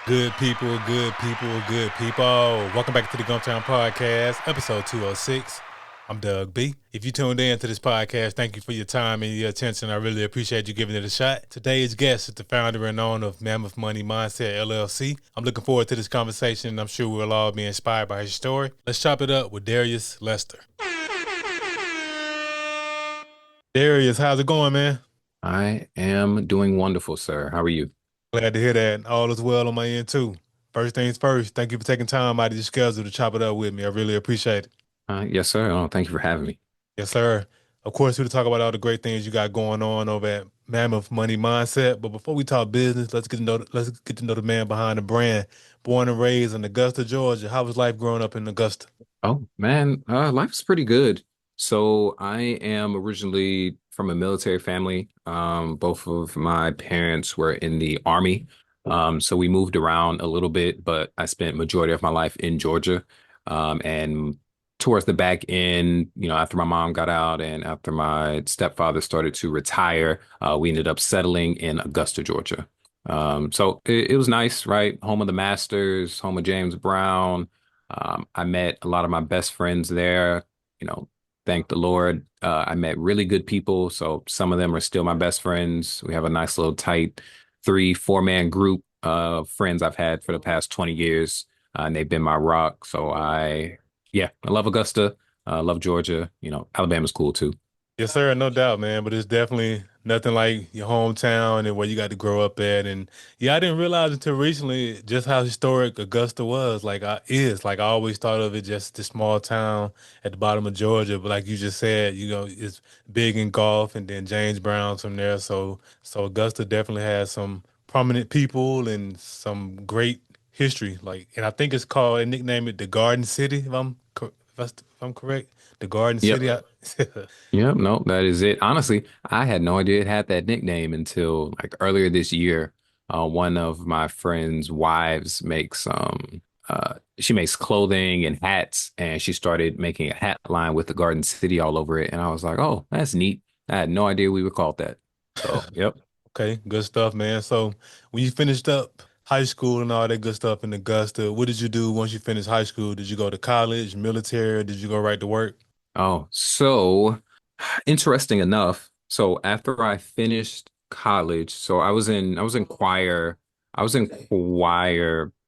Good people, good people, good people. Welcome back to the Gumptown Podcast, episode 206. I'm Doug B. If you tuned in to this podcast, thank you for your time and your attention. I really appreciate you giving it a shot. Today's guest is the founder and owner of Mammoth Money Mindset LLC. I'm looking forward to this conversation, and I'm sure we'll all be inspired by his story. Let's chop it up with Darius Lester. Darius, how's it going, man? I am doing wonderful, sir. How are you? Glad to hear that. All is well on my end, too. First things first, thank you for taking time out of your schedule to chop it up with me. I really appreciate it. Yes, sir. Oh, thank you for having me. Yes, sir. Of course, we'll talk about all the great things you got going on over at Mammoth Money Mindset. But before we talk business, let's get to know the man behind the brand. Born and raised in Augusta, Georgia. How was life growing up in Augusta? Oh, man, life's pretty good. So I am originally from a military family. Both of my parents were in the Army. So we moved around a little bit, but I spent majority of my life in Georgia. And towards the back end, after my mom got out and after my stepfather started to retire, we ended up settling in Augusta, Georgia. So it was nice, right? Home of the Masters, home of James Brown. I met a lot of my best friends there. You know, thank the Lord. I met really good people. So some of them are still my best friends. We have a nice little tight 3, 4 man group of friends I've had for the past 20 years. And they've been my rock. Yeah, I love Augusta. Love Georgia. Alabama's cool too. Yes, sir, no doubt, man. But it's definitely nothing like your hometown and where you got to grow up at. And yeah, I didn't realize until recently just how historic Augusta was. I always thought of it just this small town at the bottom of Georgia. But like you just said, it's big in golf, and then James Brown's from there. So Augusta definitely has some prominent people and some great history. And I think it's called, they nickname it the Garden City, if I'm correct. The Garden Yep. City. Yep. No, that is it. Honestly, I had no idea it had that nickname until like earlier this year. One of my friend's wives makes she makes clothing and hats, and she started making a hat line with the Garden City all over it. And I was like, oh, that's neat. I had no idea we were called that. So, yep. Okay, good stuff, man. So when you finished up high school and all that good stuff in Augusta, what did you do once you finished high school? Did you go to college, military, or did you go right to work? Oh, so interesting enough. So after I finished college, so I was in choir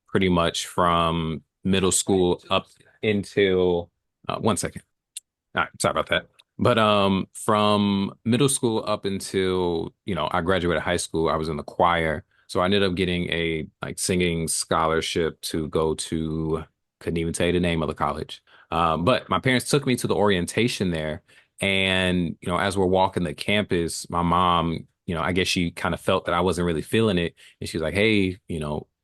pretty much from middle school up until 1 second. All right, sorry about that. But from middle school up until, I graduated high school, I was in the choir. So I ended up getting a like singing scholarship to go to, couldn't even tell you the name of the college. But my parents took me to the orientation there. And, as we're walking the campus, my mom, I guess she kind of felt that I wasn't really feeling it. And she was like, hey,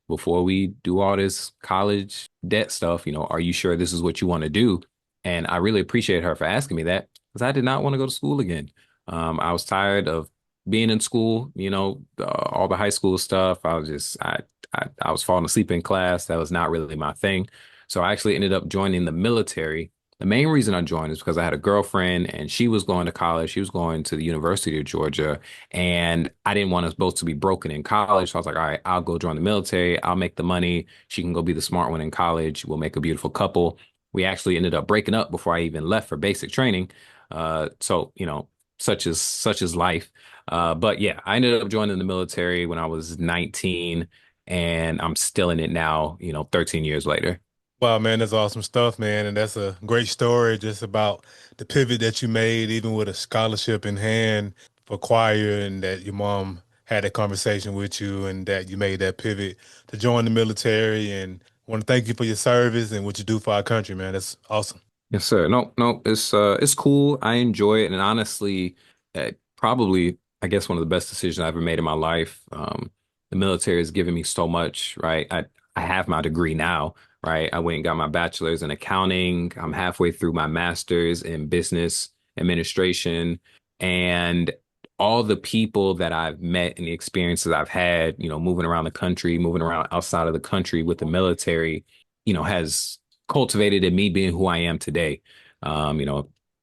before we do all this college debt stuff, are you sure this is what you want to do? And I really appreciate her for asking me that because I did not want to go to school again. I was tired of being in school, all the high school stuff. I was falling asleep in class. That was not really my thing. So I actually ended up joining the military. The main reason I joined is because I had a girlfriend and she was going to college. She was going to the University of Georgia, and I didn't want us both to be broken in college. So I was like, all right, I'll go join the military. I'll make the money. She can go be the smart one in college. We'll make a beautiful couple. We actually ended up breaking up before I even left for basic training. Such is life. But yeah, I ended up joining the military when I was 19, and I'm still in it now, 13 years later. Wow, man, that's awesome stuff, man. And that's a great story just about the pivot that you made, even with a scholarship in hand for choir, and that your mom had that conversation with you and that you made that pivot to join the military. And I want to thank you for your service and what you do for our country, man. That's awesome. Yes, sir. No, no, it's cool. I enjoy it, and honestly, probably I guess one of the best decisions I ever made in my life. The military has given me so much, right? I have my degree now, right? I went and got my bachelor's in accounting. I'm halfway through my master's in business administration, and all the people that I've met and the experiences I've had, moving around the country, moving around outside of the country with the military, has cultivated in me being who I am today.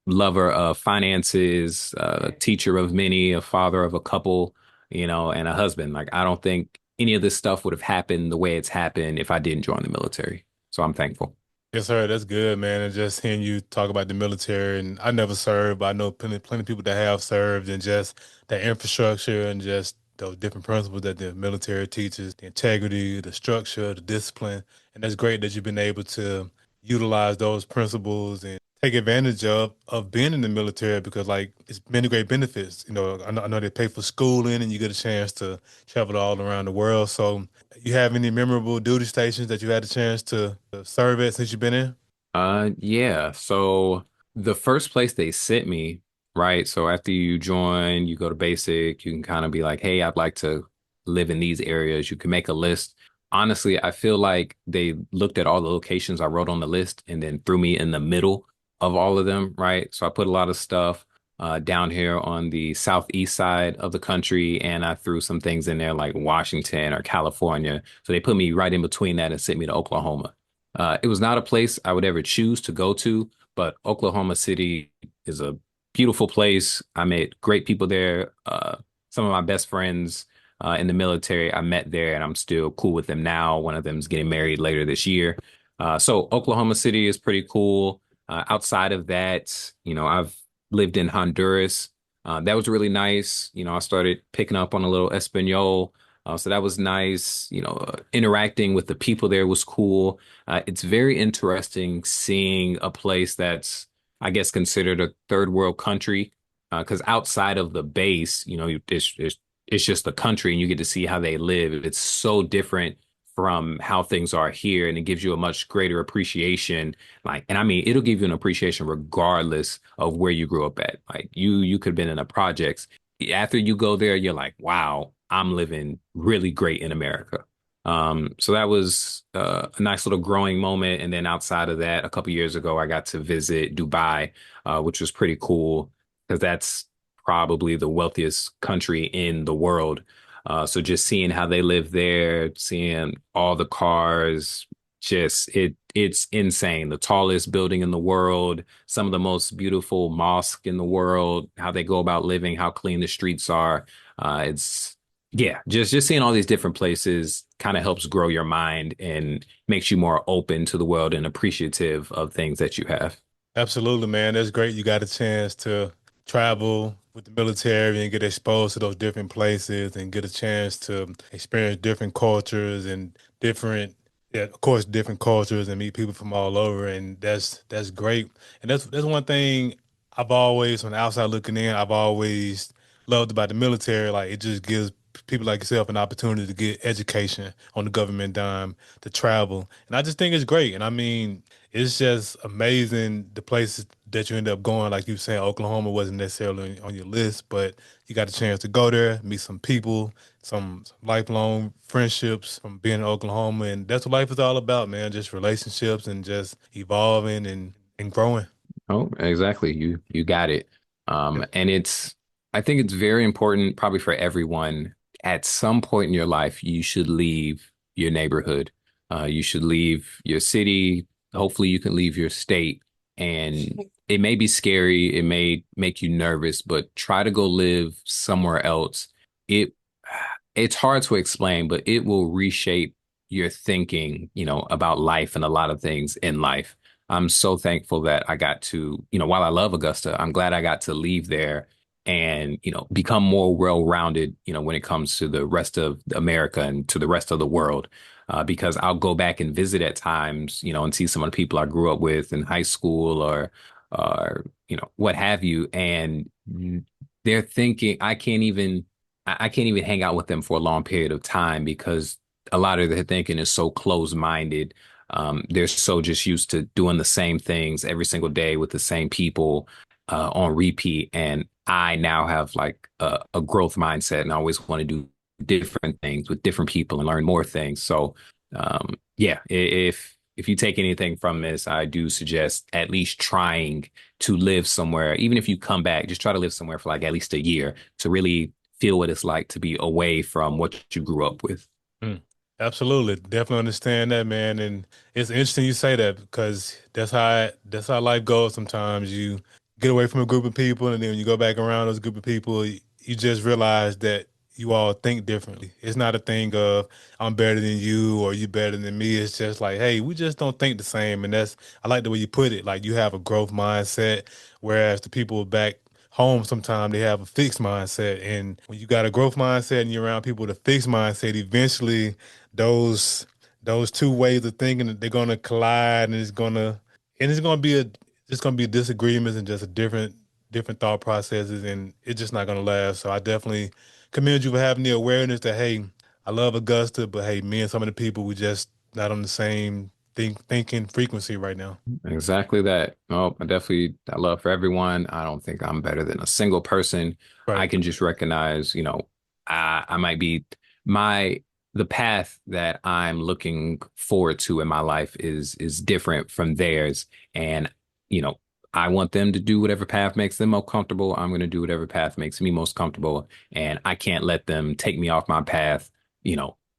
Lover of finances, teacher of many, a father of a couple, and a husband. Like, I don't think any of this stuff would have happened the way it's happened if I didn't join the military. So I'm thankful. Yes, sir. That's good, man. And just hearing you talk about the military, and I never served, but I know plenty of people that have served, and just the infrastructure and just those different principles that the military teaches, the integrity, the structure, the discipline. And that's great that you've been able to utilize those principles and take advantage of being in the military because like it's many great benefits. I know they pay for schooling and you get a chance to travel all around the world. So you have any memorable duty stations that you had a chance to serve at since you've been in? Yeah. So the first place they sent me, right? So after you join, you go to basic, you can kind of be like, hey, I'd like to live in these areas. You can make a list. Honestly, I feel like they looked at all the locations I wrote on the list and then threw me in the middle of all of them, right? So I put a lot of stuff down here on the southeast side of the country, and I threw some things in there like Washington or California. So they put me right in between that and sent me to Oklahoma. It was not a place I would ever choose to go to, but Oklahoma City is a beautiful place. I met great people there. Some of my best friends in the military, I met there, and I'm still cool with them now. One of them is getting married later this year. So Oklahoma City is pretty cool. Outside of that, I've lived in Honduras. That was really nice. I started picking up on a little Espanol. So that was nice. Interacting with the people there was cool. It's very interesting seeing a place that's, I guess, considered a third world country. Because outside of the base, it's just the country and you get to see how they live. It's so different from how things are here, and it gives you a much greater appreciation. And I mean, it'll give you an appreciation regardless of where you grew up at. Like you could have been in a projects. After you go there, you're like, wow, I'm living really great in America. So that was a nice little growing moment. And then outside of that, a couple years ago, I got to visit Dubai, which was pretty cool because that's probably the wealthiest country in the world. So just seeing how they live there, seeing all the cars, it's insane. The tallest building in the world, some of the most beautiful mosque in the world, how they go about living, how clean the streets are. It's yeah, just seeing all these different places kind of helps grow your mind and makes you more open to the world and appreciative of things that you have. Absolutely, man. That's great. You got a chance to travel with the military and get exposed to those different places and get a chance to experience different cultures and different, yeah, of course, different cultures and meet people from all over. And that's great. And that's one thing I've always, on the outside looking in, I've always loved about the military. Like it just gives people like yourself an opportunity to get education on the government dime, to travel. And I just think it's great. And I mean, it's just amazing the places that you end up going. Like you saying, Oklahoma wasn't necessarily on your list, but you got a chance to go there, meet some people, some lifelong friendships from being in Oklahoma, and that's what life is all about, man. Just relationships and just evolving and growing. Oh, exactly. You got it. And I think it's very important, probably for everyone, at some point in your life, you should leave your neighborhood. You should leave your city. Hopefully you can leave your state. And it may be scary, it may make you nervous, but try to go live somewhere else. It it's hard to explain, but it will reshape your thinking, about life and a lot of things in life. I'm so thankful that I got to, while I love Augusta, I'm glad I got to leave there and, become more well-rounded, when it comes to the rest of America and to the rest of the world. Because I'll go back and visit at times, and see some of the people I grew up with in high school or, what have you. And they're thinking, I can't even hang out with them for a long period of time because a lot of their thinking is so closed-minded. They're so just used to doing the same things every single day with the same people on repeat. And I now have like a growth mindset and I always want to do different things with different people and learn more things. So yeah, if you take anything from this, I do suggest at least trying to live somewhere. Even if you come back, just try to live somewhere for like at least a year to really feel what it's like to be away from what you grew up with. Mm. Absolutely. Definitely understand that, man. And it's interesting you say that because that's how life goes sometimes. You get away from a group of people and then when you go back around those group of people, you just realize that you all think differently. It's not a thing of I'm better than you or you better than me. It's just like, hey, we just don't think the same. And that's I like the way you put it. Like you have a growth mindset, whereas the people back home sometimes they have a fixed mindset. And when you got a growth mindset and you're around people with a fixed mindset, eventually those those two ways of thinking they're gonna collide and it's gonna be disagreements and just a different thought processes and it's just not gonna last. So I definitely commend you for having the awareness that hey, I love Augusta, but hey, me and some of the people we just not on the same thinking frequency right now. Exactly that. Oh, I love for everyone. I don't think I'm better than a single person. I Right. can just recognize, I might be my the path that I'm looking forward to in my life is different from theirs. And, you know, I want them to do whatever path makes them most comfortable. I'm going to do whatever path makes me most comfortable. And I can't let them take me off my path,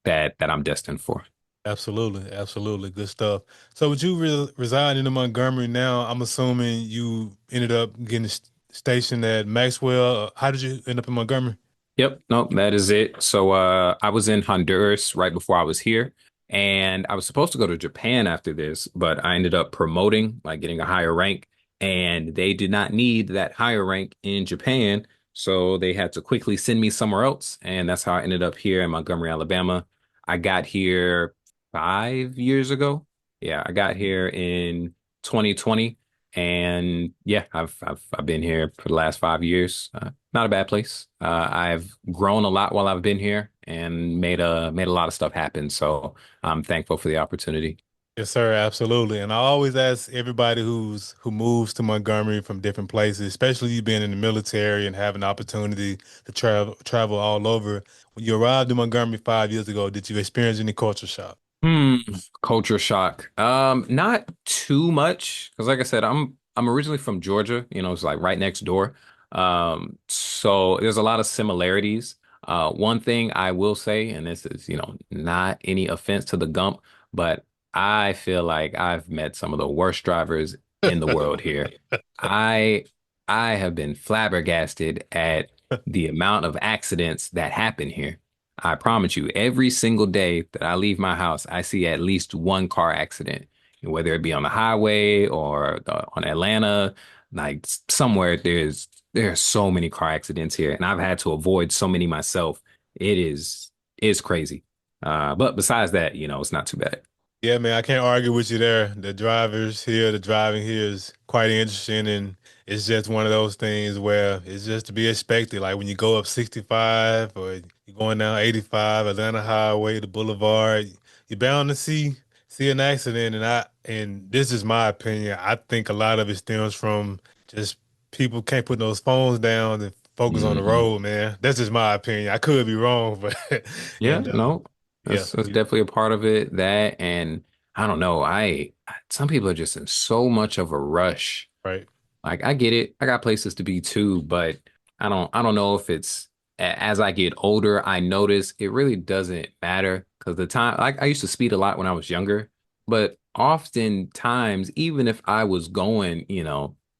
that I'm destined for. Absolutely, absolutely, good stuff. So, would you reside in Montgomery now? I'm assuming you ended up getting stationed at Maxwell. How did you end up in Montgomery? Yep, no, that is it. So I was in Honduras right before I was here, and I was supposed to go to Japan after this, but I ended up promoting, like getting a higher rank, and they did not need that higher rank in Japan, so they had to quickly send me somewhere else, and that's how I ended up here in Montgomery, Alabama. I got here 5 years ago. Yeah, I got here in 2020, and yeah, I've been here for the last 5 years. Not a bad place. I've grown a lot while I've been here and made a lot of stuff happen. So I'm thankful for the opportunity. Yes, sir, absolutely. And I always ask everybody who moves to Montgomery from different places, especially you being in the military and having the opportunity to travel all over. When you arrived in Montgomery 5 years ago, did you experience any culture shock? Hmm, culture shock. Not too much because, like I said, I'm originally from Georgia. It's like right next door. So there's a lot of similarities. One thing I will say, and this is, not any offense to the Gump, but I feel like I've met some of the worst drivers in the world here. I I have been flabbergasted at the amount of accidents that happen here. I promise you, every single day that I leave my house, I see at least one car accident, whether it be on the highway or on Atlanta, like somewhere. There are so many car accidents here, and I've had to avoid so many myself. It's crazy. But besides that, it's not too bad. Yeah, man, I can't argue with you there. The driving here is quite interesting, and it's just one of those things where it's just to be expected. Like when you go up 65 or you're going down 85, Atlanta Highway, the Boulevard, you're bound to see an accident. And this is my opinion. I think a lot of it stems from just people can't put those phones down and focus on the Hmm. road, man. That's just my opinion. I could be wrong, but Yeah, and no, yeah, that's definitely a part of it. That and I don't know. Some people are just in so much of a rush. right. Like I get it. I got places to be too, but I don't know if it's as I get older, I notice it really doesn't matter because the time like I used to speed a lot when I was younger, but oftentimes even if I was going,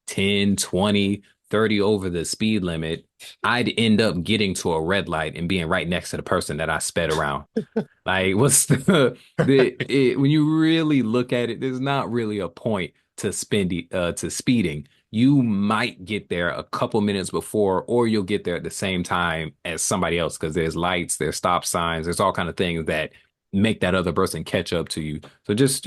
10, 20, 30 over the speed limit, I'd end up getting to a red light and being right next to the person that I sped around. Like, what's when you really look at it, there's not really a point to speeding. You might get there a couple minutes before, or you'll get there at the same time as somebody else because there's lights, there's stop signs, there's all kind of things that make that other person catch up to you. So just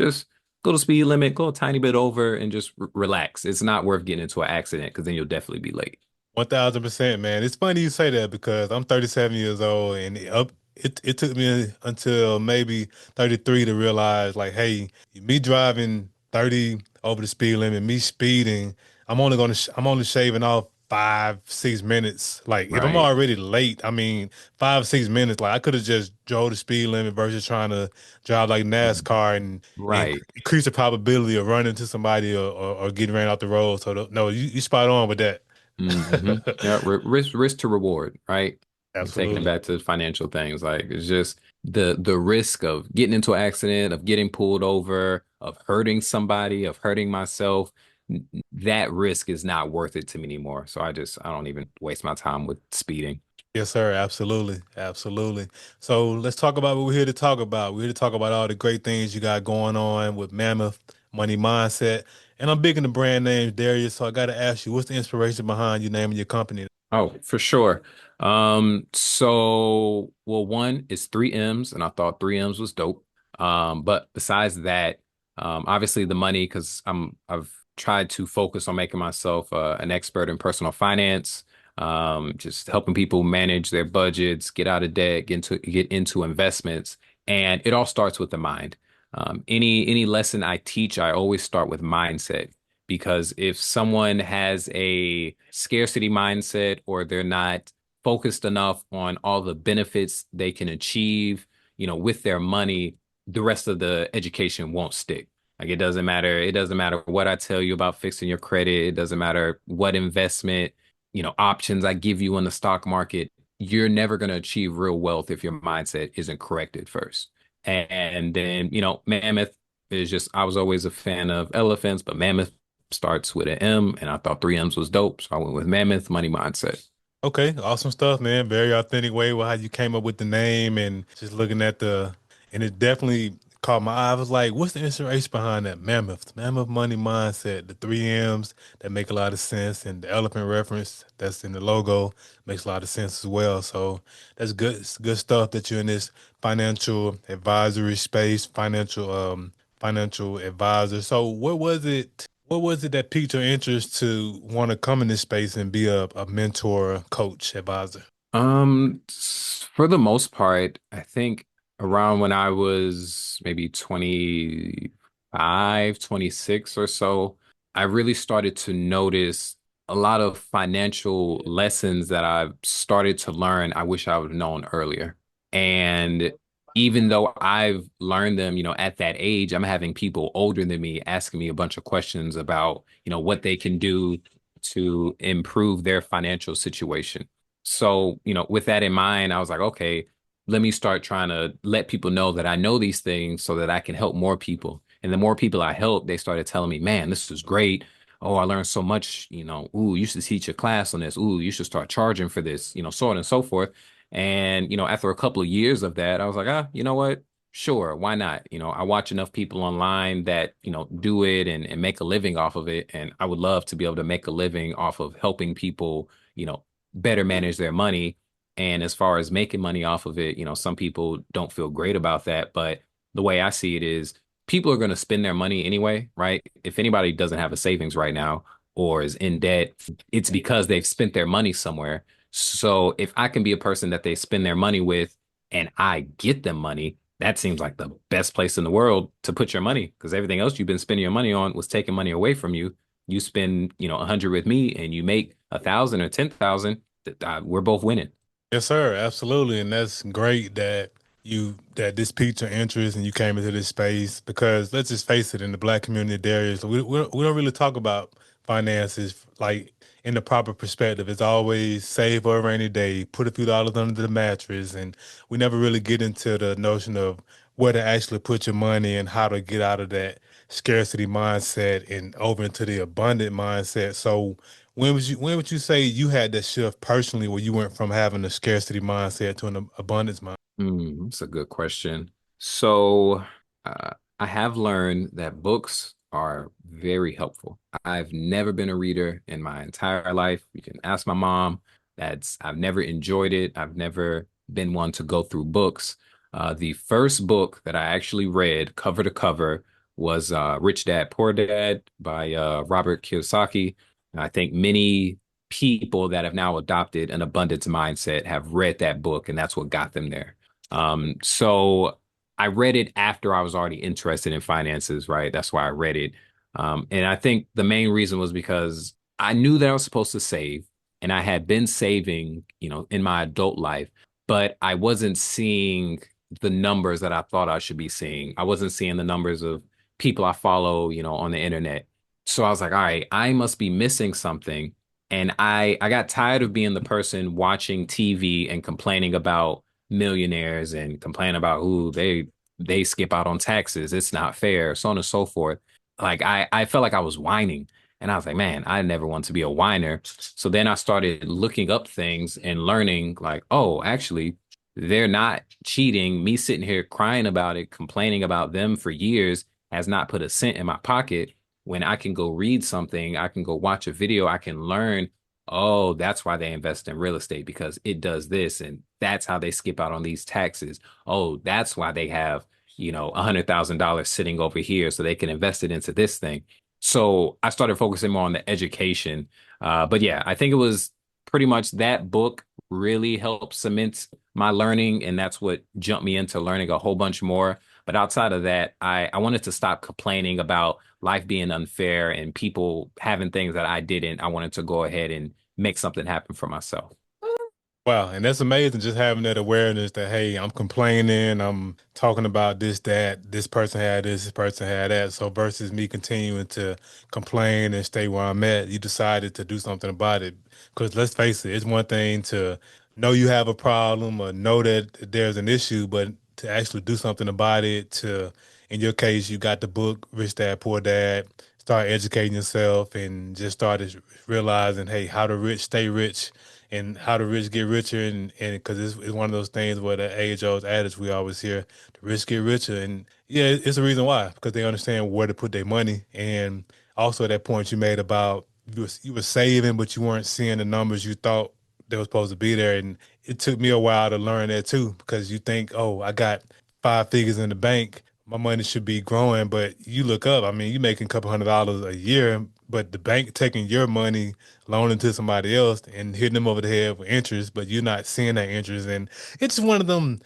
go to speed limit, go a tiny bit over, and just relax. It's not worth getting into an accident because then you'll definitely be late. 1000%, man. It's funny you say that because I'm 37 years old and it took me until maybe 33 to realize like, hey, me driving 30 over the speed limit, me speeding, I'm only shaving off 5, 6 minutes. Like if I'm Right. already late, I mean 5, 6 minutes, like I could have just drove the speed limit versus trying to drive like NASCAR and Right. increase the probability of running into somebody or getting ran off the road. So no, you spot on with that. Yeah, risk to reward, right? And taking it Absolutely. back to financial things, like it's just the risk of getting into an accident, of getting pulled over, of hurting somebody, of hurting myself. That risk is not worth it to me anymore. So I don't even waste my time with speeding. Yes, sir. Absolutely. Absolutely. So let's talk about what we're here to talk about. We're here to talk about all the great things you got going on with Mammoth Money Mindset. And I'm big in the brand names, Darius. So I got to ask you, what's the inspiration behind you naming your company? Oh, for sure. Well, one is three M's, and I thought three M's was dope. But besides that, obviously the money, because I've tried to focus on making myself an expert in personal finance, just helping people manage their budgets, get out of debt, get into investments, and it all starts with the mind. Any lesson I teach, I always start with mindset because if someone has a scarcity mindset or they're not focused enough on all the benefits they can achieve, with their money, the rest of the education won't stick. Like it doesn't matter what I tell you about fixing your credit, it doesn't matter what investment, options I give you in the stock market. You're never going to achieve real wealth if your mindset isn't corrected first. And then, Mammoth is just, I was always a fan of elephants, but Mammoth starts with an M, and I thought three M's was dope. So I went with Mammoth Money Mindset. Okay, awesome stuff, man. Very authentic way with how you came up with the name and just looking at and it definitely caught my eye. I was like, what's the inspiration behind that Mammoth money mindset, the three M's that make a lot of sense, and the elephant reference that's in the logo makes a lot of sense as well. So that's good, it's good stuff that you're in this financial advisory space, financial advisor. So what was it that piqued your interest to want to come in this space and be a mentor, coach, advisor? For the most part, I think around when I was maybe 25, 26 or so, I really started to notice a lot of financial lessons that I've started to learn. I wish I would have known earlier. And even though I've learned them, at that age, I'm having people older than me asking me a bunch of questions about, what they can do to improve their financial situation. So, with that in mind, I was like, okay, let me start trying to let people know that I know these things so that I can help more people. And the more people I helped, they started telling me, man, this is great. Oh, I learned so much, ooh, you should teach a class on this. Ooh, you should start charging for this, so on and so forth. And, after a couple of years of that, I was like, you know what? Sure, why not? I watch enough people online that, do it and make a living off of it. And I would love to be able to make a living off of helping people, better manage their money. And as far as making money off of it, some people don't feel great about that. But the way I see it is people are going to spend their money anyway, right? If anybody doesn't have a savings right now or is in debt, it's because they've spent their money somewhere. So if I can be a person that they spend their money with and I get them money, that seems like the best place in the world to put your money because everything else you've been spending your money on was taking money away from you. You spend, 100 with me and you make 1,000 or 10,000, we're both winning. Yes, sir. Absolutely. And that's great that this piqued your interest and you came into this space because let's just face it, in the black community there is we don't really talk about finances like in the proper perspective. It's always save for a rainy day, put a few dollars under the mattress, and we never really get into the notion of where to actually put your money and how to get out of that scarcity mindset and over into the abundant mindset. So when would you say you had that shift personally where you went from having a scarcity mindset to an abundance mindset? That's a good question. So, uh, I have learned that books are very helpful. I've never been a reader in my entire life. You can ask my mom. I've never enjoyed it. I've never been one to go through books. The first book that I actually read cover to cover was Rich Dad Poor Dad by Robert Kiyosaki. I think many people that have now adopted an abundance mindset have read that book, and that's what got them there. So I read it after I was already interested in finances, right? That's why I read it. And I think the main reason was because I knew that I was supposed to save and I had been saving, in my adult life, but I wasn't seeing the numbers that I thought I should be seeing. I wasn't seeing the numbers of people I follow, on the internet. So I was like, all right, I must be missing something. And I got tired of being the person watching TV and complaining about millionaires and complain about who they skip out on taxes. It's not fair, so on and so forth. Like I felt like I was whining. And I was like, man, I never want to be a whiner. So then I started looking up things and learning, like, oh, actually, they're not cheating. Me sitting here crying about it, complaining about them for years has not put a cent in my pocket. When I can go read something, I can go watch a video, I can learn, oh, that's why they invest in real estate because it does this. And that's how they skip out on these taxes. Oh, that's why they have, $100,000 sitting over here so they can invest it into this thing. So I started focusing more on the education. But yeah, I think it was pretty much that book really helped cement my learning, and that's what jumped me into learning a whole bunch more. But outside of that, I wanted to stop complaining about life being unfair and people having things that I didn't. I wanted to go ahead and make something happen for myself. Wow, and that's amazing just having that awareness that hey, I'm complaining, I'm talking about this, that, this person had this person had that. So versus me continuing to complain and stay where I'm at, you decided to do something about it. Because let's face it, it's one thing to know you have a problem or know that there's an issue, but to actually do something about it, to in your case, you got the book Rich Dad Poor Dad, start educating yourself and just started realizing, hey, how the rich stay rich and how the rich get richer and because it's one of those things where the age old adage we always hear the rich get richer and yeah it's a reason why because they understand where to put their money and also that point you made about you were saving but you weren't seeing the numbers you thought they were supposed to be there and it took me a while to learn that too because you think oh I got 5 figures in the bank my money should be growing but you look up I mean you're making a couple $100 a year but the bank taking your money loaning to somebody else and hitting them over the head with interest, but you're not seeing that interest. And it's one of them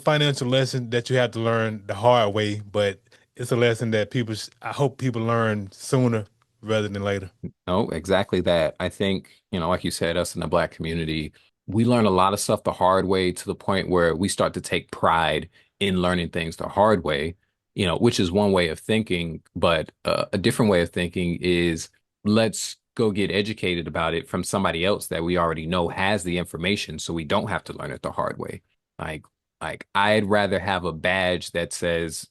financial lessons that you have to learn the hard way, but it's a lesson that I hope people learn sooner rather than later. No, exactly that. I think, like you said, us in the Black community, we learn a lot of stuff the hard way to the point where we start to take pride in learning things the hard way, which is one way of thinking. But a different way of thinking is let's go get educated about it from somebody else that we already know has the information so we don't have to learn it the hard way. Like, like I'd rather have a badge that says,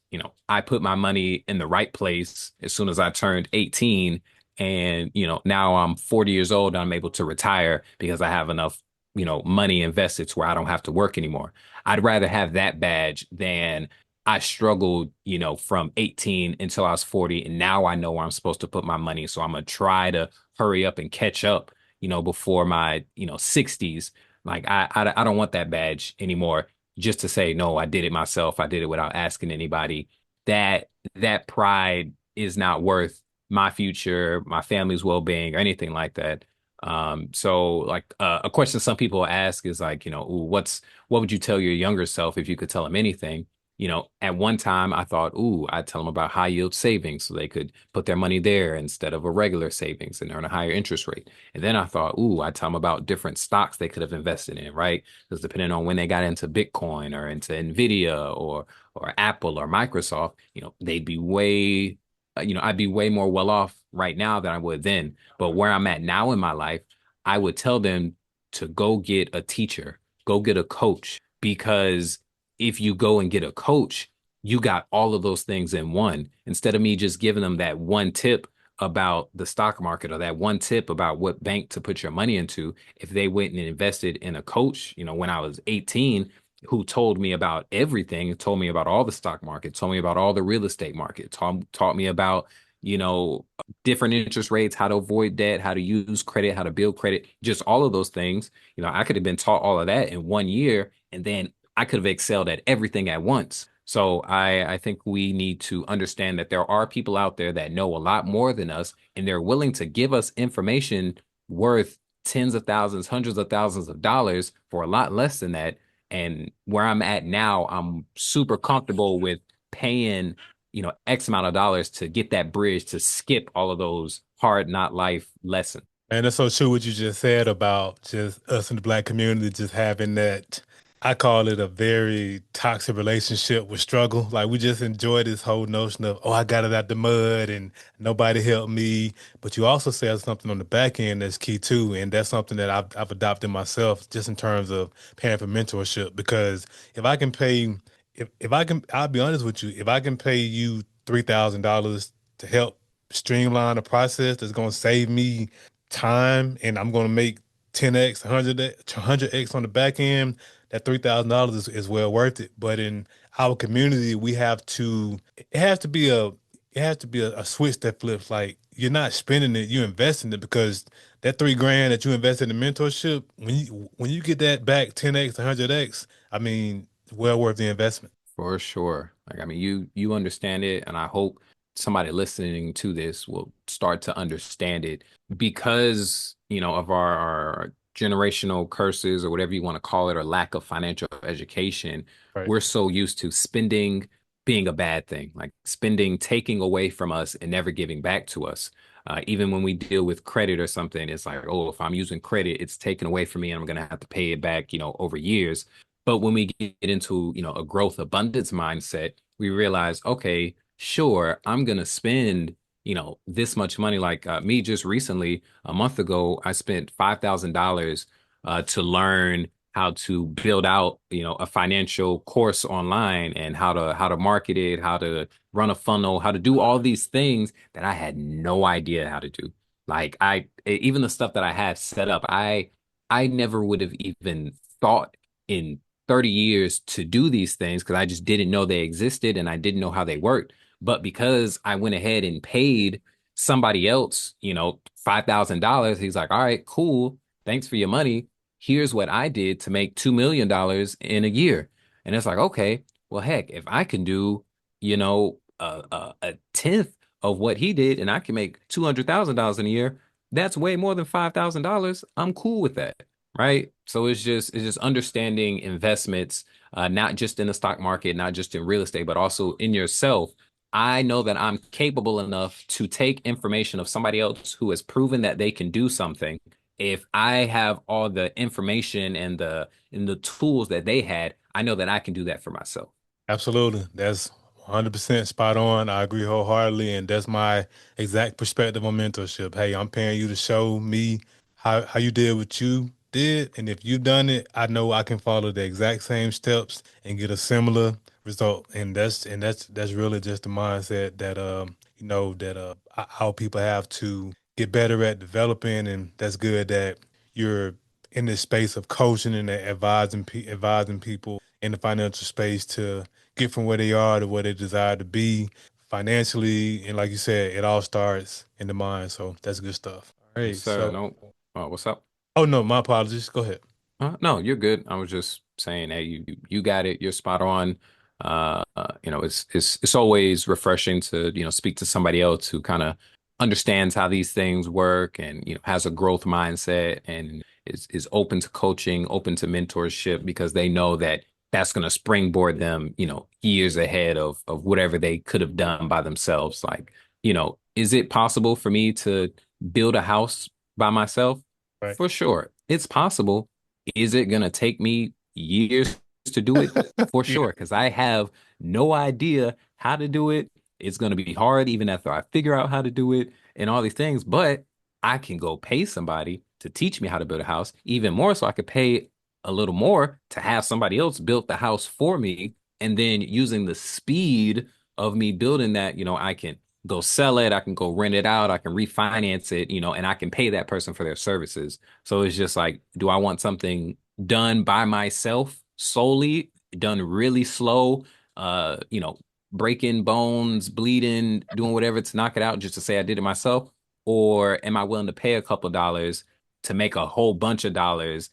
I put my money in the right place as soon as I turned 18 and now I'm 40 years old and I'm able to retire because I have enough money invested to where I don't have to work anymore. I'd rather have that badge than I struggled from 18 until I was 40 and now I know where I'm supposed to put my money, so I'm gonna try to hurry up and catch up before my 60s. Like I don't want that badge anymore just to say no, I did it myself, I did it without asking anybody. That pride is not worth my future, my family's well-being, or anything like that. So like a question some people ask is like, "Ooh, what would you tell your younger self if you could tell them anything?" At one time I thought, ooh, I'd tell them about high yield savings so they could put their money there instead of a regular savings and earn a higher interest rate. And then I thought, ooh, I'd tell them about different stocks they could have invested in, right? Because depending on when they got into Bitcoin or into Nvidia or Apple or Microsoft, they'd be I'd be way more well off right now than I would then. But where I'm at now in my life, I would tell them to go get a teacher, go get a coach, because if you go and get a coach, you got all of those things in one. Instead of me just giving them that one tip about the stock market or that one tip about what bank to put your money into, if they went and invested in a coach, when I was 18, who told me about everything, told me about all the stock market, told me about all the real estate market, taught me about, you know, different interest rates, how to avoid debt, how to use credit, how to build credit, just all of those things. I could have been taught all of that in 1 year, and then I could have excelled at everything at once. So I think we need to understand that there are people out there that know a lot more than us, and they're willing to give us information worth tens of thousands, hundreds of thousands of dollars for a lot less than that. And where I'm at now, I'm super comfortable with paying, X amount of dollars to get that bridge to skip all of those hard not life lessons. And that's so true what you just said about just us in the black community just having that, I call it a very toxic relationship with struggle. Like we just enjoy this whole notion of, oh, I got it out the mud and nobody helped me. But you also said something on the back end that's key too. And that's something that I've adopted myself just in terms of paying for mentorship. Because if I can pay, if I can, I'll be honest with you, if I can pay you $3,000 to help streamline the process that's going to save me time and I'm going to make 10x, 100x on the back end, that $3,000 is well worth it. But in our community, we have to, it has to be a, it has to be a switch that flips. Like you're not spending it, you invest in it because that 3 grand that you invest in the mentorship, when you get that back 10x, 100x, I mean, well worth the investment. For sure. Like, I mean, you understand it, and I hope somebody listening to this will start to understand it because, of our generational curses or whatever you want to call it, or lack of financial education. Right. We're so used to spending being a bad thing, like spending taking away from us and never giving back to us. Even when we deal with credit or something, it's like, oh, if I'm using credit, it's taken away from me and I'm gonna have to pay it back, over years. But when we get into, a growth abundance mindset, we realize, okay, sure, I'm gonna spend, this much money. Like me just recently, a month ago, I spent $5,000 to learn how to build out, a financial course online and how to market it, how to run a funnel, how to do all these things that I had no idea how to do. Like even the stuff that I have set up, I never would have even thought in 30 years to do these things because I just didn't know they existed and I didn't know how they worked. But because I went ahead and paid somebody else, $5,000, he's like, all right, cool. Thanks for your money. Here's what I did to make $2 million in a year. And it's like, okay, well, heck, if I can do, a tenth of what he did and I can make $200,000 in a year, that's way more than $5,000. I'm cool with that. Right. So it's just understanding investments, not just in the stock market, not just in real estate, but also in yourself. I know that I'm capable enough to take information of somebody else who has proven that they can do something. If I have all the information and the tools that they had, I know that I can do that for myself. Absolutely. That's 100% spot on. I agree wholeheartedly. And that's my exact perspective on mentorship. Hey, I'm paying you to show me how you did what you did. And if you've done it, I know I can follow the exact same steps and get a similar result. And that's really just the mindset that how people have to get better at developing. And that's good that you're in this space of coaching and advising people in the financial space to get from where they are to where they desire to be financially. And like you said, it all starts in the mind. So that's good stuff. All Yes, right. sir. So, No. What's up? oh no, my apologies. Go ahead. No, you're good. I was just saying, hey, you got it. You're spot on. It's always refreshing to, speak to somebody else who kind of understands how these things work and, has a growth mindset and is open to coaching, open to mentorship because they know that that's going to springboard them, years ahead of whatever they could have done by themselves. Like, is it possible for me to build a house by myself? Right. For sure. It's possible. Is it going to take me years to do it? For Yeah. sure, because I have no idea how to do it. It's going to be hard even after I figure out how to do it and all these things, but I can go pay somebody to teach me how to build a house, even more so I could pay a little more to have somebody else build the house for me. And then using the speed of me building that, I can go sell it, I can go rent it out, I can refinance it, and I can pay that person for their services. So it's just like, do I want something done by myself solely, done really slow, breaking bones, bleeding, doing whatever to knock it out just to say I did it myself? Or am I willing to pay a couple dollars to make a whole bunch of dollars?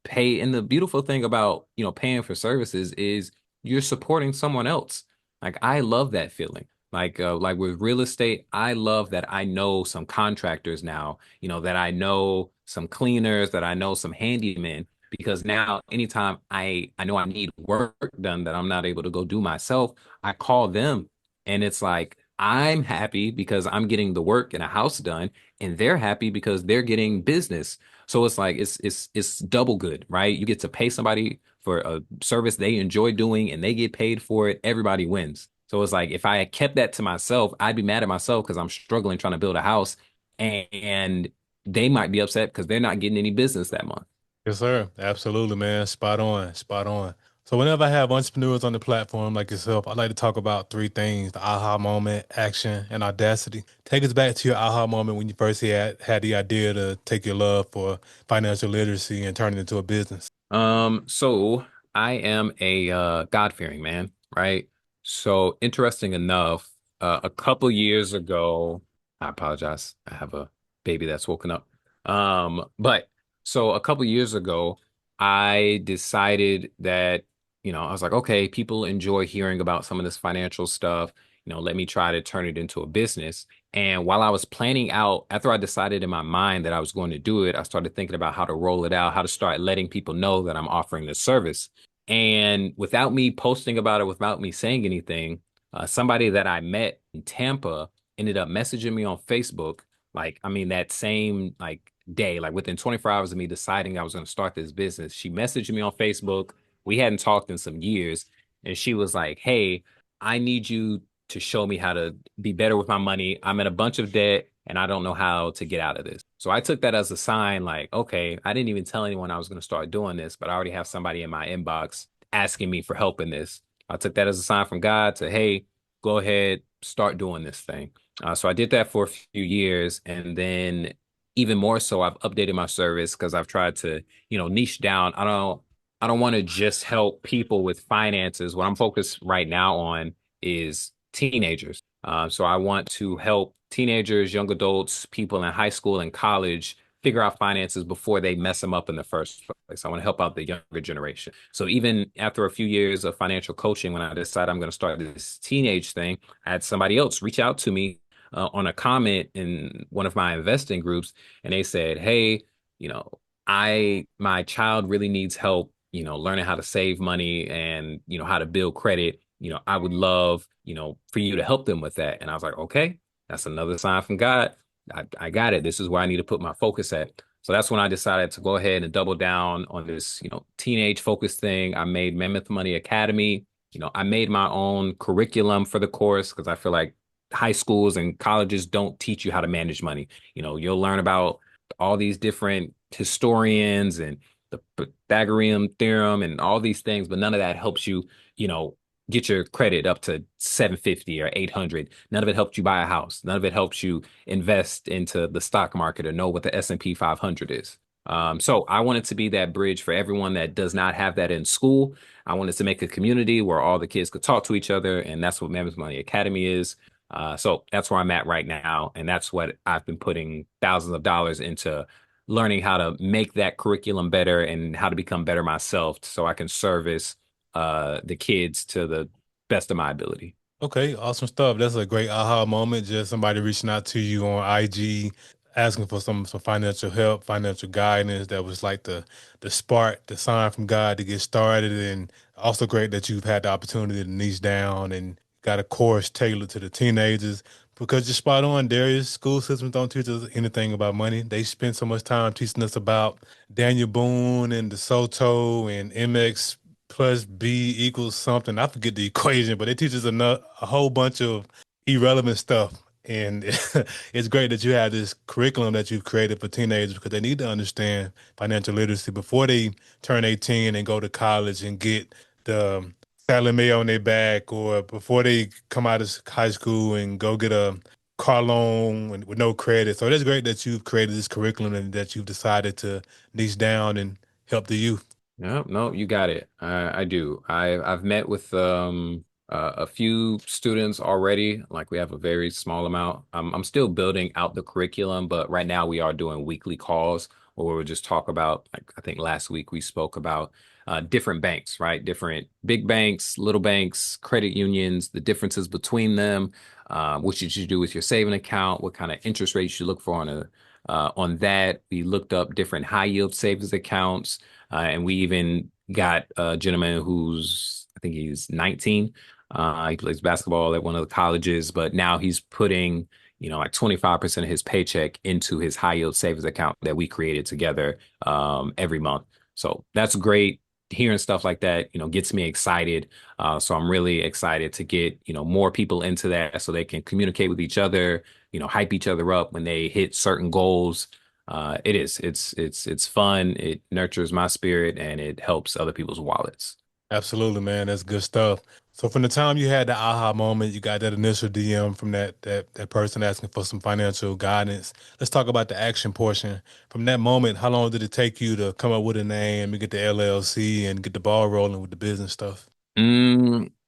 Pay, and the beautiful thing about, paying for services is you're supporting someone else. Like I love that feeling. Like with real estate, I love that I know some contractors now, that I know some cleaners, that I know some handymen, because now anytime I know I need work done that I'm not able to go do myself, I call them and it's like I'm happy because I'm getting the work in a house done and they're happy because they're getting business. So it's like it's double good, right? You get to pay somebody for a service they enjoy doing and they get paid for it. Everybody wins. So it's like if I had kept that to myself, I'd be mad at myself because I'm struggling trying to build a house and they might be upset because they're not getting any business that month. Yes, sir. Absolutely, man. Spot on. Spot on. So whenever I have entrepreneurs on the platform like yourself, I like to talk about three things: the aha moment, action, and audacity. Take us back to your aha moment when you first had the idea to take your love for financial literacy and turn it into a business. So I am a God-fearing man, right? So interesting enough, a couple years ago, I apologize. I have a baby that's woken up. But so a couple years ago, I decided that, I was like, okay, people enjoy hearing about some of this financial stuff. Let me try to turn it into a business. And while I was planning out, after I decided in my mind that I was going to do it, I started thinking about how to roll it out, how to start letting people know that I'm offering this service. And without me posting about it, without me saying anything, somebody that I met in Tampa ended up messaging me on Facebook. Like, I mean, that same day, like within 24 hours of me deciding I was going to start this business, she messaged me on Facebook. We hadn't talked in some years, and she was like, "Hey, I need you to show me how to be better with my money. I'm in a bunch of debt and I don't know how to get out of this." So I took that as a sign like, okay, I didn't even tell anyone I was going to start doing this, but I already have somebody in my inbox asking me for help in this. I took that as a sign from God to, hey, go ahead, start doing this thing. So I did that for a few years. And then even more so, I've updated my service because I've tried to, niche down. I don't want to just help people with finances. What I'm focused right now on is teenagers. So I want to help teenagers, young adults, people in high school and college figure out finances before they mess them up in the first place. I want to help out the younger generation. So even after a few years of financial coaching, when I decided I'm going to start this teenage thing, I had somebody else reach out to me on a comment in one of my investing groups, and they said, "Hey, you know, my child really needs help, learning how to save money and, how to build credit. I would love, for you to help them with that." And I was like, okay, that's another sign from God. I got it. This is where I need to put my focus at. So that's when I decided to go ahead and double down on this, teenage focus thing. I made Mammoth Money Academy. I made my own curriculum for the course because I feel like high schools and colleges don't teach you how to manage money. You'll learn about all these different historians and the Pythagorean theorem and all these things, but none of that helps you, you know, get your credit up to 750 or 800. None of it helps you buy a house. None of it helps you invest into the stock market or know what the S&P 500 is. So I wanted to be that bridge for everyone that does not have that in school. I wanted to make a community where all the kids could talk to each other, and that's what Mammoth Money Academy is. So that's where I'm at right now, and that's what I've been putting thousands of dollars into learning how to make that curriculum better and how to become better myself so I can service the kids to the best of my ability. Okay, awesome stuff. That's a great aha moment. Just somebody reaching out to you on IG, asking for some financial help, financial guidance. That was like the spark, the sign from God to get started. And also great that you've had the opportunity to niche down and got a course tailored to the teenagers. Because you're spot on, Darius. School systems don't teach us anything about money. They spend so much time teaching us about Daniel Boone and the Soto and MX plus B equals something. I forget the equation, but it teaches a whole bunch of irrelevant stuff. And it's great that you have this curriculum that you've created for teenagers because they need to understand financial literacy before they turn 18 and go to college and get the Sallie Mae on their back, or before they come out of high school and go get a car loan with no credit. So it's great that you've created this curriculum and that you've decided to niche down and help the youth. No, no, you got it. I do. I've met with a few students already. Like we have a very small amount. I'm still building out the curriculum, but right now we are doing weekly calls where we'll just talk about, like I think last week we spoke about different banks, right? Different big banks, little banks, credit unions, the differences between them, what you should do with your saving account, what kind of interest rates you should look for on that. We looked up different high yield savings accounts. And we even got a gentleman who's, I think he's 19. He plays basketball at one of the colleges, but now he's putting, like 25% of his paycheck into his high yield savings account that we created together every month. So that's great. Hearing stuff like that, gets me excited. So I'm really excited to get, more people into that so they can communicate with each other, hype each other up when they hit certain goals. It's fun. It nurtures my spirit and it helps other people's wallets. Absolutely, man. That's good stuff. So from the time you had the aha moment, you got that initial DM from that person asking for some financial guidance. Let's talk about the action portion. From that moment, how long did it take you to come up with a name and get the LLC and get the ball rolling with the business stuff?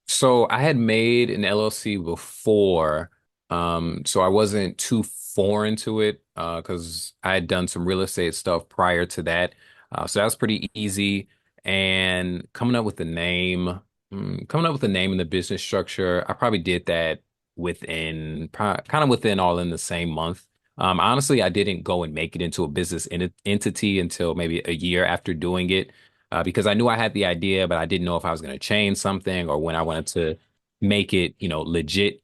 So I had made an LLC before, so I wasn't too foreign to it, because I had done some real estate stuff prior to that. So that was pretty easy. And coming up with the name and the business structure, I probably did that kind of within all in the same month. Honestly, I didn't go and make it into a business entity until maybe a year after doing it, because I knew I had the idea, but I didn't know if I was going to change something or when I wanted to make it, legit.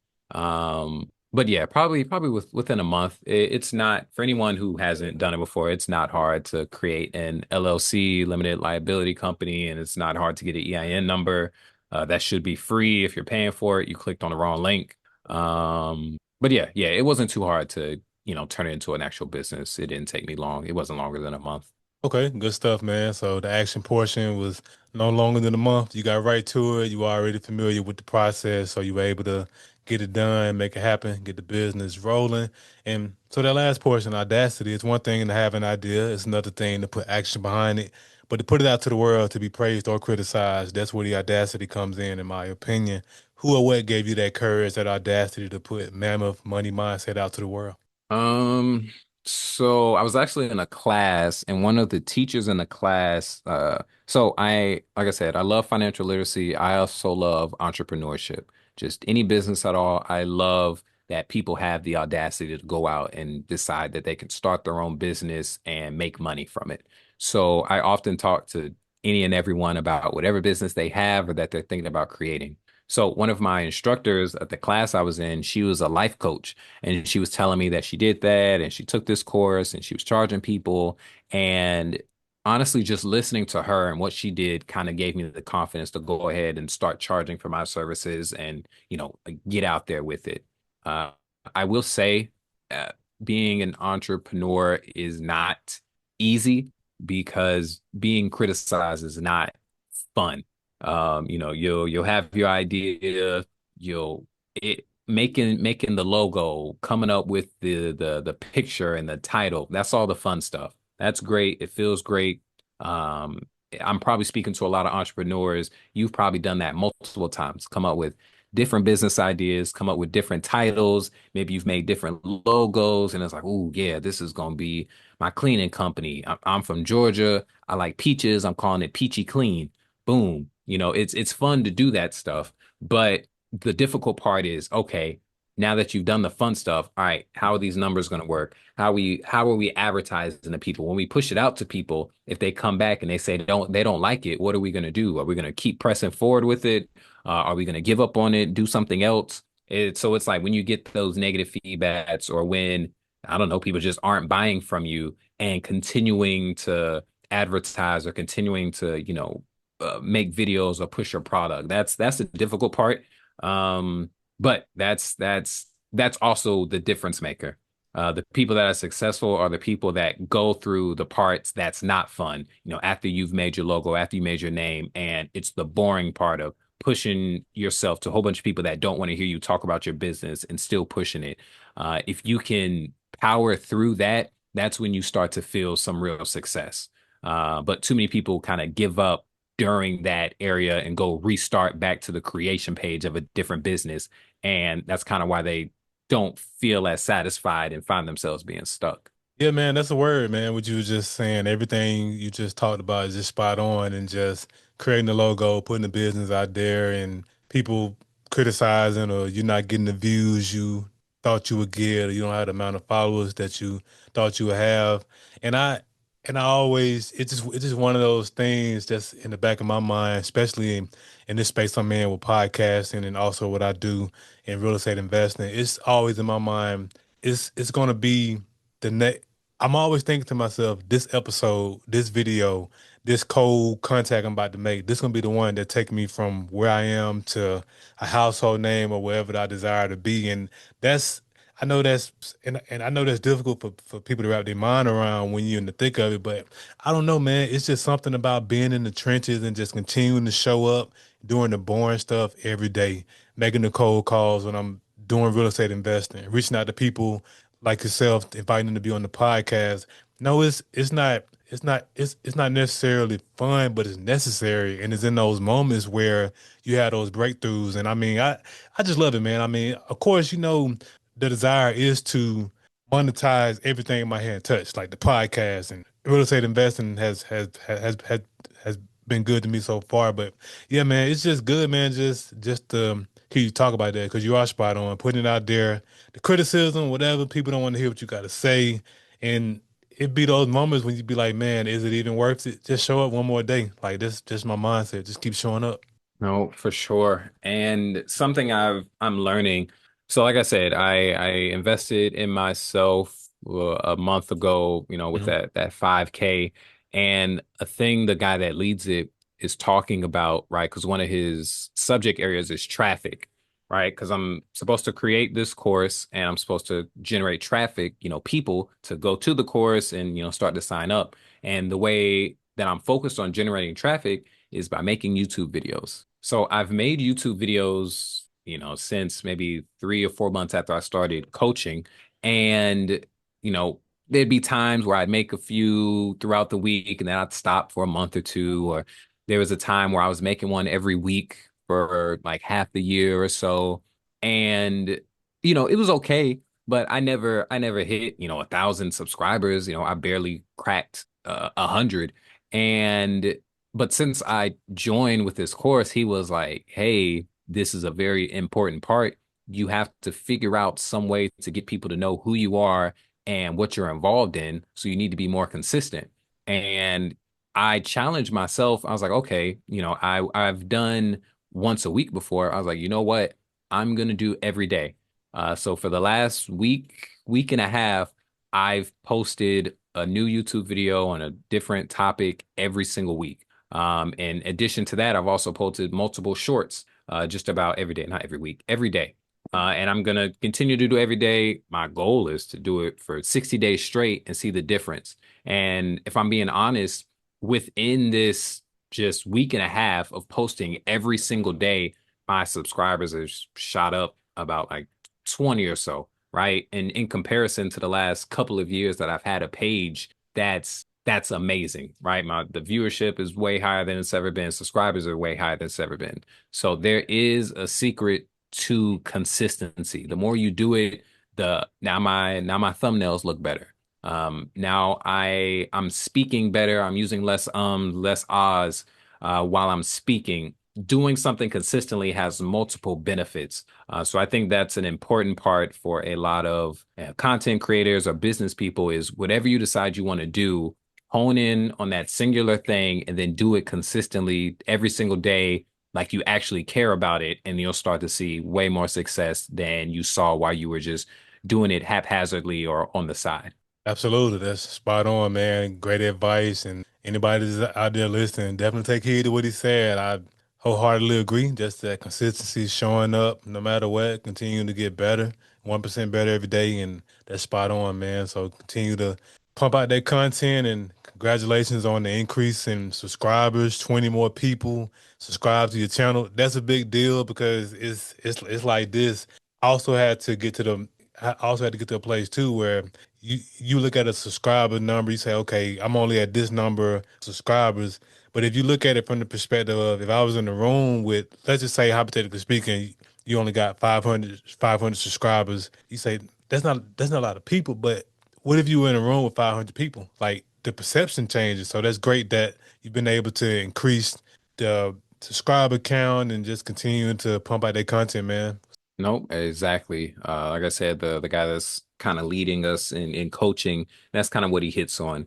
But yeah, probably within a month. It's not for anyone who hasn't done it before. It's not hard to create an LLC, limited liability company, and it's not hard to get an EIN number. That should be free if you're paying for it. You clicked on the wrong link. But yeah, it wasn't too hard to, turn it into an actual business. It didn't take me long. It wasn't longer than a month. Okay, good stuff, man. So the action portion was no longer than a month. You got right to it. You were already familiar with the process, so you were able to get it done, make it happen, get the business rolling. And so that last portion, audacity, it's one thing to have an idea, it's another thing to put action behind it. But to put it out to the world to be praised or criticized, that's where the audacity comes in my opinion. Who or what gave you that courage, that audacity to put Mammoth Money Mindset out to the world? Um, so I was actually in a class, and one of the teachers in the class, like I said, I love financial literacy. I also love entrepreneurship. Just any business at all. I love that people have the audacity to go out and decide that they can start their own business and make money from it. So I often talk to any and everyone about whatever business they have or that they're thinking about creating. So one of my instructors at the class I was in, she was a life coach, and she was telling me that she did that and she took this course and she was charging people. And honestly, just listening to her and what she did kind of gave me the confidence to go ahead and start charging for my services and, get out there with it. Uh, I will say, uh, being an entrepreneur is not easy because being criticized is not fun. You'll have your idea, you'll it making the logo, coming up with the picture and the title. That's all the fun stuff. That's great. It feels great. Um, I'm probably speaking to a lot of entrepreneurs. You've probably done that multiple times. Come up with different business ideas, come up with different titles. Maybe you've made different logos, and it's like, oh yeah, this is gonna be my cleaning company. I'm from Georgia. I like peaches. I'm calling it Peachy Clean. Boom. It's fun to do that stuff, but the difficult part is, okay, now that you've done the fun stuff, all right, how are these numbers going to work? How are we advertising to people? When we push it out to people, if they come back and they say they don't like it, what are we going to do? Are we going to keep pressing forward with it? Are we going to give up on it, do something else? So it's like when you get those negative feedbacks, or when, I don't know, people just aren't buying from you and continuing to advertise or continuing to, make videos or push your product. That's the difficult part. But that's also the difference maker. The people that are successful are the people that go through the parts that's not fun, after you've made your logo, after you made your name, and it's the boring part of pushing yourself to a whole bunch of people that don't want to hear you talk about your business and still pushing it. If you can power through that, that's when you start to feel some real success. But too many people kind of give up during that area and go restart back to the creation page of a different business. And that's kind of why they don't feel as satisfied and find themselves being stuck. Yeah, man, that's a word, man. What you were just saying, everything you just talked about is just spot on, and just creating the logo, putting the business out there, and people criticizing or you're not getting the views you thought you would get, or you don't have the amount of followers that you thought you would have. And I always it's just one of those things that's in the back of my mind, especially in this space I'm in with podcasting and also what I do in real estate investing. It's always in my mind. It's gonna be the next. I'm always thinking to myself, this episode, this video, this cold contact I'm about to make, this gonna be the one that take me from where I am to a household name or wherever that I desire to be. And that's I know and I know that's difficult for people to wrap their mind around when you're in the thick of it, but I don't know, man. It's just something about being in the trenches and just continuing to show up, doing the boring stuff every day, making the cold calls when I'm doing real estate investing, reaching out to people like yourself, inviting them to be on the podcast. No, it's not necessarily fun, but it's necessary, and it's in those moments where you have those breakthroughs. And I mean, I just love it, man. I mean, of course, the desire is to monetize everything in my hand touch, like the podcast and real estate investing has been good to me so far. But yeah, man, it's just good, man. Just to hear you talk about that because you are spot on, putting it out there, the criticism, whatever people don't want to hear what you got to say, and it be those moments when you be like, man, is it even worth it? Just show up one more day. Like this, just my mindset. Just keep showing up. No, for sure. And something I'm learning. So like I said, I invested in myself a month ago, with Mhm. that 5K. And a thing the guy that leads it is talking about, right? Because one of his subject areas is traffic, right? Because I'm supposed to create this course and I'm supposed to generate traffic, people to go to the course and start to sign up. And the way that I'm focused on generating traffic is by making YouTube videos. So I've made YouTube videos, since maybe 3 or 4 months after I started coaching. And, you know, there'd be times where I'd make a few throughout the week and then I'd stop for a month or two. Or there was a time where I was making one every week for like half the year or so. And, it was okay, but I never hit, 1,000 subscribers. I barely cracked 100. And but since I joined with this course, he was like, hey, this is a very important part. You have to figure out some way to get people to know who you are and what you're involved in. So you need to be more consistent. And I challenged myself. I was like, okay, I've done once a week before. I was like, you know what? I'm gonna do every day. So for the last week and a half, I've posted a new YouTube video on a different topic every single week. In addition to that, I've also posted multiple shorts just about every day, not every week, every day. And I'm going to continue to do every day. My goal is to do it for 60 days straight and see the difference. And if I'm being honest, within this just week and a half of posting every single day, my subscribers have shot up about like 20 or so, right? And in comparison to the last couple of years that I've had a page, that's amazing, right? The viewership is way higher than it's ever been. Subscribers are way higher than it's ever been. So there is a secret to consistency. The more you do it, the now my thumbnails look better. Now I'm speaking better. I'm using less ahs while I'm speaking. Doing something consistently has multiple benefits. So I think that's an important part for a lot of content creators or business people is whatever you decide you want to do, hone in on that singular thing and then do it consistently every single day like you actually care about it, and you'll start to see way more success than you saw while you were just doing it haphazardly or on the side. Absolutely. That's spot on, man. Great advice. And anybody that's out there listening, definitely take heed to what he said. I wholeheartedly agree. Just that consistency, showing up no matter what, continuing to get better, 1% better every day. And that's spot on, man. So continue to pump out that content and congratulations on the increase in subscribers, 20 more people subscribe to your channel. That's a big deal because it's like this. I also had to get to the I also had to get to a place too where you look at a subscriber number, you say, okay, I'm only at this number of subscribers. But if you look at it from the perspective of if I was in the room with, let's just say hypothetically speaking, you only got 500 subscribers, you say that's not a lot of people. But what if you were in a room with 500 people? Like the perception changes. So that's great that you've been able to increase the subscriber count and just continuing to pump out their content, man. Nope, exactly. Like I said, the guy that's kind of leading us in coaching, that's kind of what he hits on.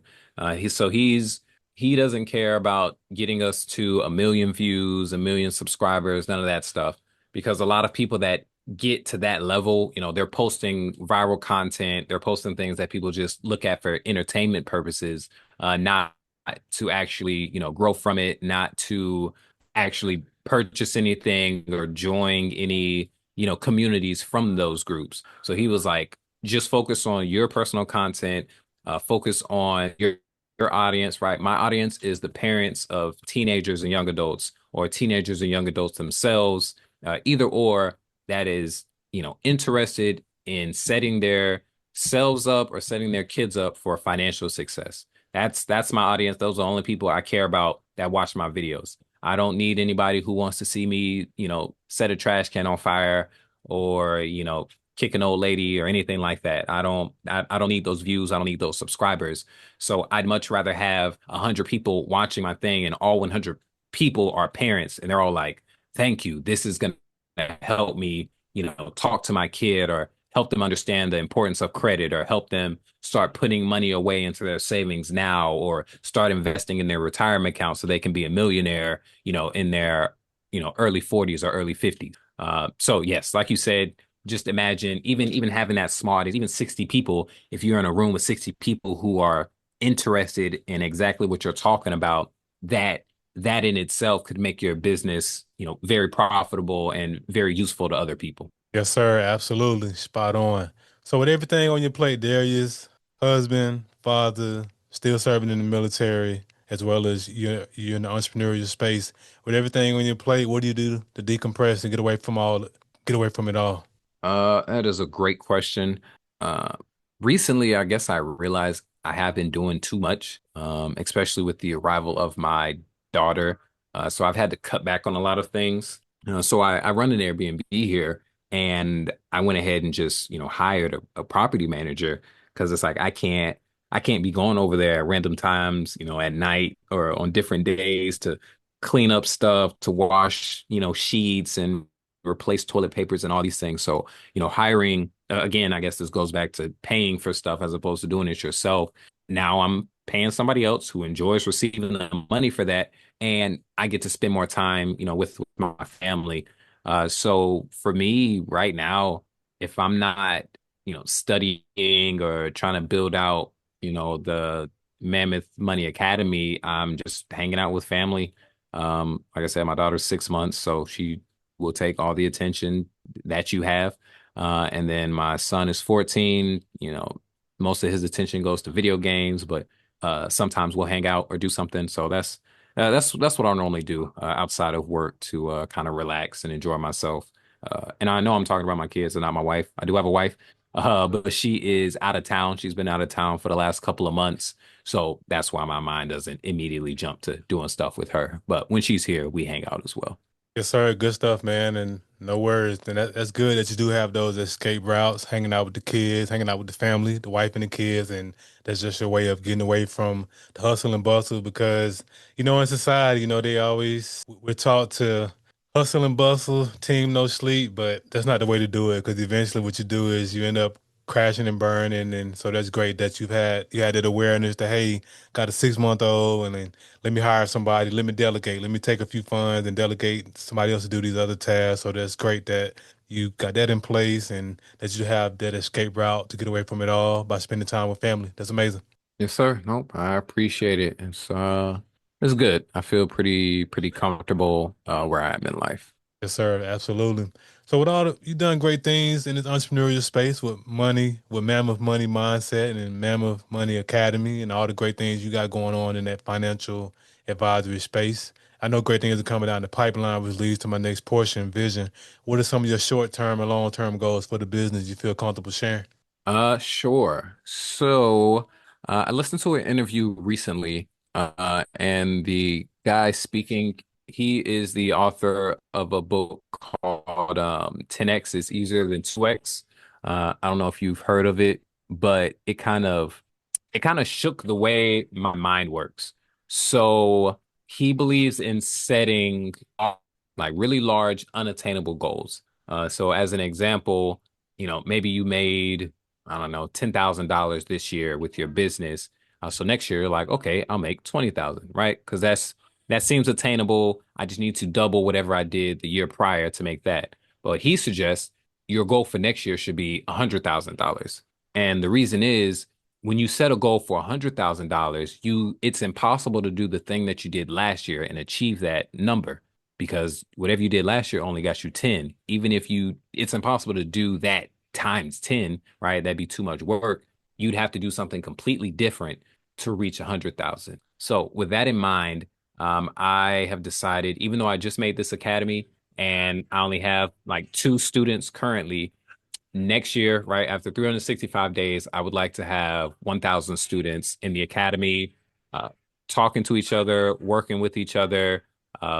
He doesn't care about getting us to 1 million views, 1 million subscribers, none of that stuff. Because a lot of people that get to that level, they're posting viral content, they're posting things that people just look at for entertainment purposes, not to actually, grow from it, not to actually purchase anything or join any communities from those groups. So he was like, just focus on your personal content, focus on your audience, right? My audience is the parents of teenagers and young adults, or teenagers and young adults themselves, either or, that is, interested in setting their selves up or setting their kids up for financial success. That's my audience. Those are the only people I care about that watch my videos. I don't need anybody who wants to see me, set a trash can on fire, or, kick an old lady or anything like that. I don't need those views. I don't need those subscribers. So I'd much rather have 100 people watching my thing, and all 100 people are parents, and they're all like, thank you. This is going to help me, talk to my kid, or help them understand the importance of credit, or help them start putting money away into their savings now, or start investing in their retirement account so they can be a millionaire, in their, early 40s or early 50s. So yes, like you said, just imagine even having that small audience, even 60 people, if you're in a room with 60 people who are interested in exactly what you're talking about, that in itself could make your business, very profitable and very useful to other people. Yes, sir. Absolutely. Spot on. So with everything on your plate, Darius, husband, father, still serving in the military, as well as you're in the entrepreneurial space. With everything on your plate, what do you do to decompress and get away from it all? That is a great question. Uh, Recently, I guess I realized I have been doing too much, especially with the arrival of my daughter. So I've had to cut back on a lot of things. So I run an Airbnb here, and I went ahead and just, hired a property manager, because it's like I can't be going over there at random times, at night or on different days to clean up stuff, to wash, sheets and replace toilet papers and all these things. So, hiring, again, I guess this goes back to paying for stuff as opposed to doing it yourself. Now I'm paying somebody else who enjoys receiving the money for that, and I get to spend more time, with my family. So for me right now, if I'm not, studying or trying to build out, the Mammoth Money Academy, I'm just hanging out with family. Like I said, my daughter's 6 months, so she will take all the attention that you have. And then my son is 14. Most of his attention goes to video games, but sometimes we'll hang out or do something. So that's what I normally do outside of work to kind of relax and enjoy myself. And I know I'm talking about my kids and not my wife. I do have a wife, but she is out of town. She's been out of town for the last couple of months. So that's why my mind doesn't immediately jump to doing stuff with her. But when she's here, we hang out as well. Yes, sir. Good stuff, man. And no worries. And that's good that you do have those escape routes, hanging out with the kids, hanging out with the family, the wife and the kids. And that's just your way of getting away from the hustle and bustle because, in society, we're taught to hustle and bustle, team no sleep, but that's not the way to do it because eventually what you do is you end up crashing and burning. And so that's great that you had that awareness that, hey, got a 6 month old and then let me hire somebody, let me delegate, let me take a few funds and delegate somebody else to do these other tasks. So that's great that you got that in place and that you have that escape route to get away from it all by spending time with family. That's amazing. Yes, sir. Nope, I appreciate it. It's good. I feel pretty comfortable where I am in life. Yes, sir. Absolutely. So you've done great things in this entrepreneurial space with money, with Mammoth Money Mindset and Mammoth Money Academy and all the great things you got going on in that financial advisory space. I know great things are coming down the pipeline, which leads to my next portion, vision. What are some of your short-term and long-term goals for the business you feel comfortable sharing? Sure. So, I listened to an interview recently, and the guy speaking, he is the author of a book called 10X is Easier Than 2X. I don't know if you've heard of it, but it kind of shook the way my mind works. So, he believes in setting like really large, unattainable goals. So as an example, maybe you made, I don't know, $10,000 this year with your business. So next year, you're like, okay, I'll make 20,000, right? Because that seems attainable. I just need to double whatever I did the year prior to make that. But he suggests your goal for next year should be $100,000. And the reason is when you set a goal for $100,000, it's impossible to do the thing that you did last year and achieve that number. because whatever you did last year only got you 10. Even if it's impossible to do that times 10, right? That'd be too much work. You'd have to do something completely different to reach 100,000. So with that in mind, I have decided, even though I just made this academy and I only have like two students currently, next year, right after 365 days, I would like to have 1,000 students in the academy, uh, talking to each other, working with each other,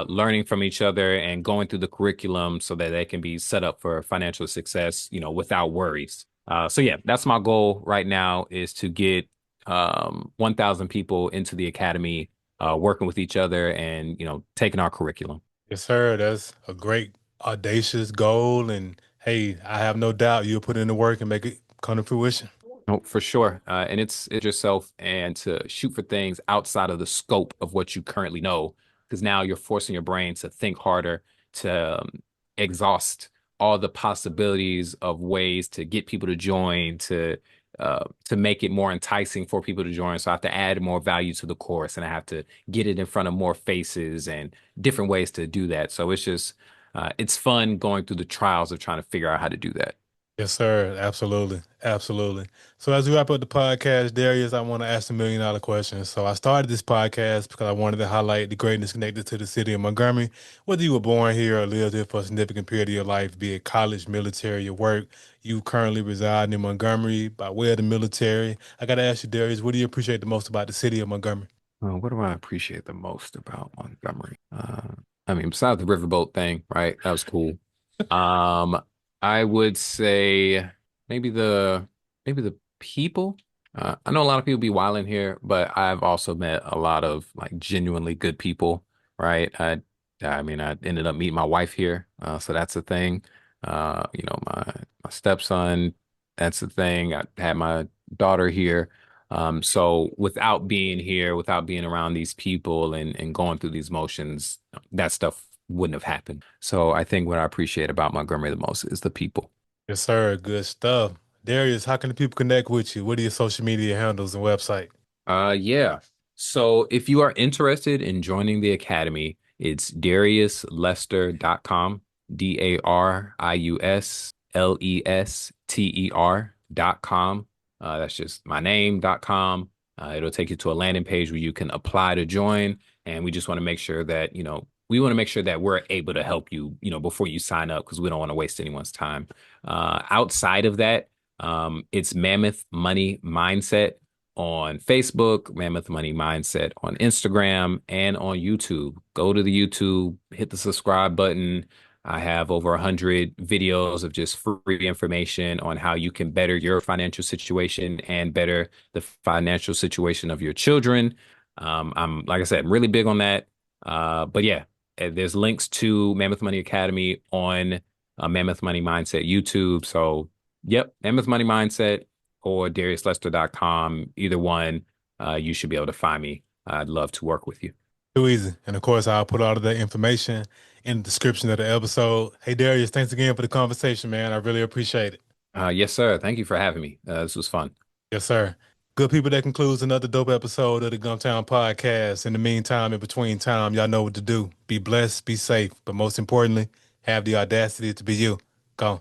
learning from each other, and going through the curriculum so that they can be set up for financial success, without worries. So yeah, that's my goal right now is to get 1,000 people into the academy, working with each other and taking our curriculum. Yes, sir. That's a great, audacious goal. And hey, I have no doubt you'll put in the work and make it come to fruition. Oh, for sure. And it's yourself and to shoot for things outside of the scope of what you currently know, because now you're forcing your brain to think harder, to exhaust all the possibilities of ways to get people to join, to make it more enticing for people to join. So I have to add more value to the course, and I have to get it in front of more faces and different ways to do that. So it's just it's fun going through the trials of trying to figure out how to do that. Yes, sir. Absolutely. Absolutely. So as we wrap up the podcast, Darius, I want to ask $1 million question. So I started this podcast because I wanted to highlight the greatness connected to the city of Montgomery. Whether you were born here or lived here for a significant period of your life, be it college, military, or work, you currently reside in Montgomery by way of the military. I got to ask you, Darius, what do you appreciate the most about the city of Montgomery? What do I appreciate the most about Montgomery? I mean, besides the riverboat thing, right? That was cool. Um, I would say maybe the maybe the people. I know a lot of people be wilding here, but I've also met a lot of like genuinely good people, right? I mean, I ended up meeting my wife here, so that's a thing. My stepson, that's the thing. I had my daughter here. So without being here, without being around these people and going through these motions, that stuff wouldn't have happened. So I think what I appreciate about Montgomery the most is the people. Yes, sir. Good stuff. Darius, how can the people connect with you? What are your social media handles and website? Yeah. So if you are interested in joining the academy, it's dariuslester.com, DariusLester.com. That's just my name.com. It'll take you to a landing page where you can apply to join. And we just want to make sure that, we want to make sure that we're able to help you, before you sign up, because we don't want to waste anyone's time. Outside of that, it's Mammoth Money Mindset on Facebook, Mammoth Money Mindset on Instagram, and on YouTube. Go to the YouTube, hit the subscribe button. I have over 100 videos of just free information on how you can better your financial situation and better the financial situation of your children. I'm, like I said, I'm really big on that. But yeah, there's links to Mammoth Money Academy on Mammoth Money Mindset YouTube. So, yep, Mammoth Money Mindset or dariuslester.com, either one, you should be able to find me. I'd love to work with you. Too easy. And of course, I'll put all of that information in the description of the episode. Hey, Darius, thanks again for the conversation, man. I really appreciate it. Yes, sir. Thank you for having me. This was fun. Yes, sir. Good people, that concludes another dope episode of the Gumtown Podcast. In the meantime, in between time, y'all know what to do. Be blessed, be safe, but most importantly, have the audacity to be you. Go.